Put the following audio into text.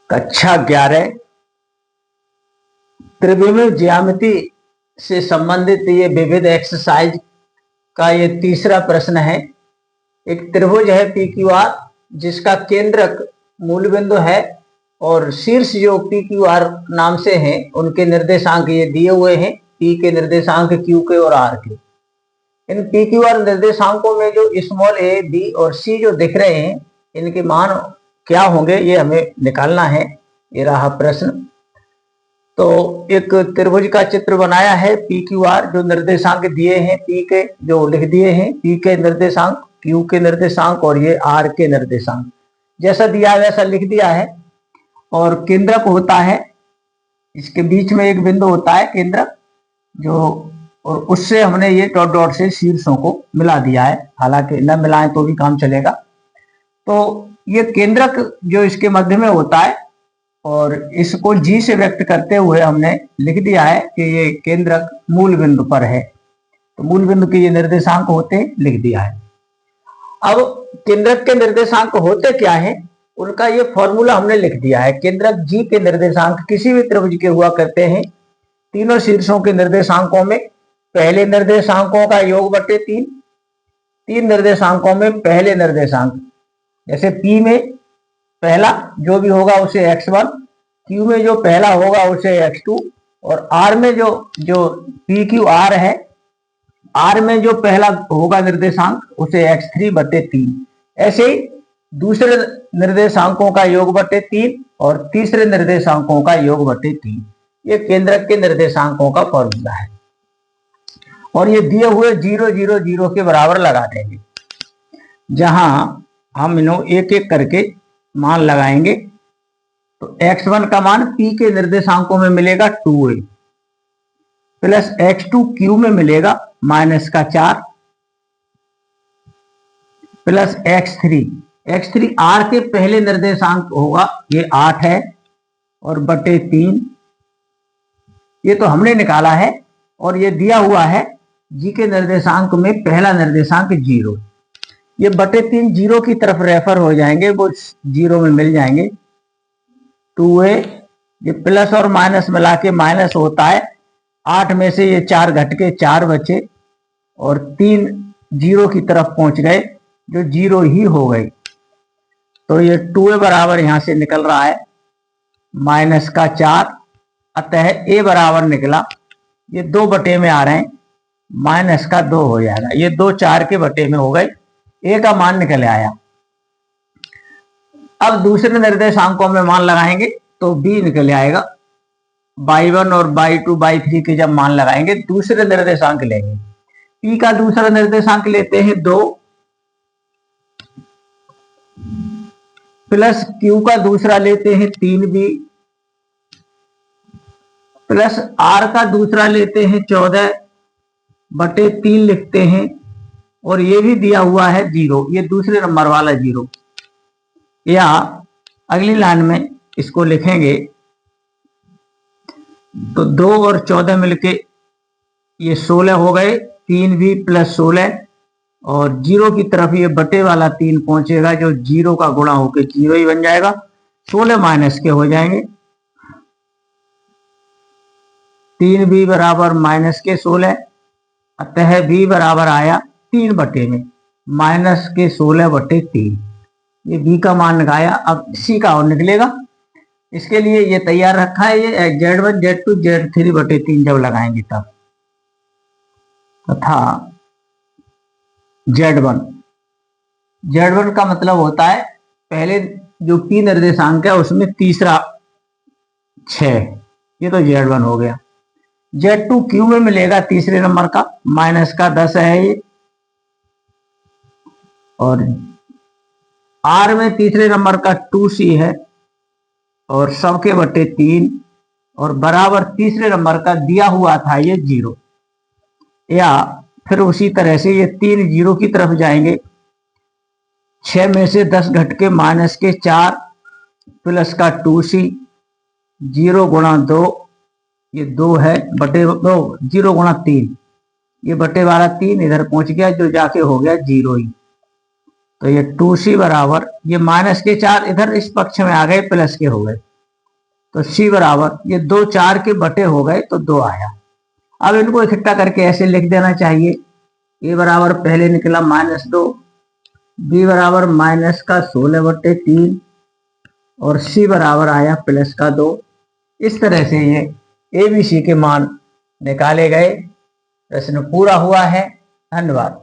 कक्षा 11 त्रिविमीय ज्यामिति से संबंधित ये विविध एक्सरसाइज का ये तीसरा प्रश्न है। एक त्रिभुज है पी क्यू आर जिसका केंद्रक मूल बिंदु है और शीर्ष जो पी क्यू आर नाम से हैं उनके निर्देशांक ये दिए हुए हैं, पी के निर्देशांक क्यू के और आर के। इन पी क्यू आर निर्देशांकों में जो स्मॉल ए बी और सी जो दिख रहे हैं इनके मान क्या होंगे ये हमें निकालना है। ये रहा प्रश्न। तो एक त्रिभुज का चित्र बनाया है पी क्यू आर, जो निर्देशांक दिए हैं पी के जो लिख दिए हैं, पी के निर्देशांक, क्यू के निर्देशांक और ये आर के निर्देशांक जैसा दिया है वैसा लिख दिया है। और केंद्रक होता है, इसके बीच में एक बिंदु होता है केंद्रक जो, और उससे हमने ये डॉट डॉट से शीर्षों को मिला दिया है, हालांकि न मिलाएं तो भी काम चलेगा। तो ये केंद्रक जो इसके मध्य में होता है और इसको जी से व्यक्त करते हुए हमने लिख दिया है कि ये केंद्रक मूल बिंदु पर है। तो मूल बिंदु के ये निर्देशांक होते हैं, लिख दिया है। अब केंद्रक के निर्देशांक होते क्या है उनका ये फॉर्मूला हमने लिख दिया है। केंद्रक जी के निर्देशांक किसी भी त्रिभुज के हुआ करते हैं तीनों शीर्षों के निर्देशांकों में पहले निर्देशांकों का योग बटे 3, तीन निर्देशांकों में पहले निर्देशांक, जैसे P में पहला जो भी होगा उसे x1, Q में जो पहला होगा उसे x2 और R में जो पी क्यू आर है, R में जो पहला होगा निर्देशांक उसे x3 बटे 3। ऐसे ही दूसरे निर्देशांकों का योग बटे 3 और तीसरे निर्देशांकों का योग बटे 3। ये केंद्रक के निर्देशांकों का फॉर्मूला है और ये दिए हुए 0 0 0 के बराबर लगा देंगे, जहां हम इन्हों एक एक करके मान लगाएंगे। तो x1 का मान p के निर्देशांकों में मिलेगा 2a प्लस x2 q में मिलेगा -4 प्लस x3 r के पहले निर्देशांक होगा ये 8 है और बटे 3, ये तो हमने निकाला है। और ये दिया हुआ है जी के निर्देशांक में पहला निर्देशांक 0, ये बटे 3 0 की तरफ रेफर हो जाएंगे, वो 0 में मिल जाएंगे। 2a ये प्लस और माइनस मिला के माइनस होता है, 8 में से ये 4 घट के 4 बचे और 3 0 की तरफ पहुंच गए जो 0 ही हो गई। तो ये 2a बराबर यहां से निकल रहा है -4, अतः a बराबर निकला, ये 2 बटे में आ रहे हैं, -2 हो जाएगा। ये 2 4 के बटे में हो गए, a का मान निकल आया। अब दूसरे निर्देशांकों में मान लगाएंगे तो b निकल आएगा। y1 और y2 y3 के जब मान लगाएंगे दूसरे निर्देशांक लेंगे। p का दूसरा निर्देशांक लेते हैं 2 प्लस q का दूसरा लेते हैं 3b प्लस r का दूसरा लेते हैं 14 बटे 3 लिखते हैं और ये भी दिया हुआ है 0, ये दूसरे नंबर वाला 0। या अगली लाइन में इसको लिखेंगे तो 2 और 14 मिलके ये 16 हो गए, 3b प्लस 16 और 0 की तरफ ये बटे वाला 3 पहुंचेगा जो 0 का गुणा होके 0 ही बन जाएगा, 16 माइनस के हो जाएंगे। 3b बराबर -16, अतः b बराबर आया 3 बटे में -16 बटे 3। ये b का मान लगाया, अब c का और निकलेगा। इसके लिए ये तैयार रखा है, ये z1 z2 z3 बटे 3 जब लगाएंगे तब, तथा z1 का मतलब होता है पहले जो p निर्देशांक है उसमें तीसरा 6, ये तो z1 हो गया। z2 q में मिलेगा तीसरे नंबर का -10 है ये, और r में तीसरे नंबर का 2c है और सबके बटे 3 और बराबर तीसरे नंबर का दिया हुआ था ये 0। या फिर उसी तरह से ये 3 0 की तरफ जाएंगे, 6 में से 10 घट के -4 प्लस का 2c, 0 गुणा 2 ये 2 है बटे 2, 0 गुणा 3 ये बटे वाला 3 इधर पहुंच गया जो जाके हो गया 0 ही। तो ये 2c बराबर ये -4 इधर इस पक्ष में आ गए, प्लस के हो गए, तो सी बराबर ये 2 4 के बटे हो गए तो 2 आया। अब इनको इकट्ठा करके ऐसे लिख देना चाहिए, ए बराबर पहले निकला -2, बी बराबर -16/3 और सी बराबर आया +2। इस तरह से ये ए बी सी के मान निकाले गए। प्रश्न पूरा हुआ है। धन्यवाद।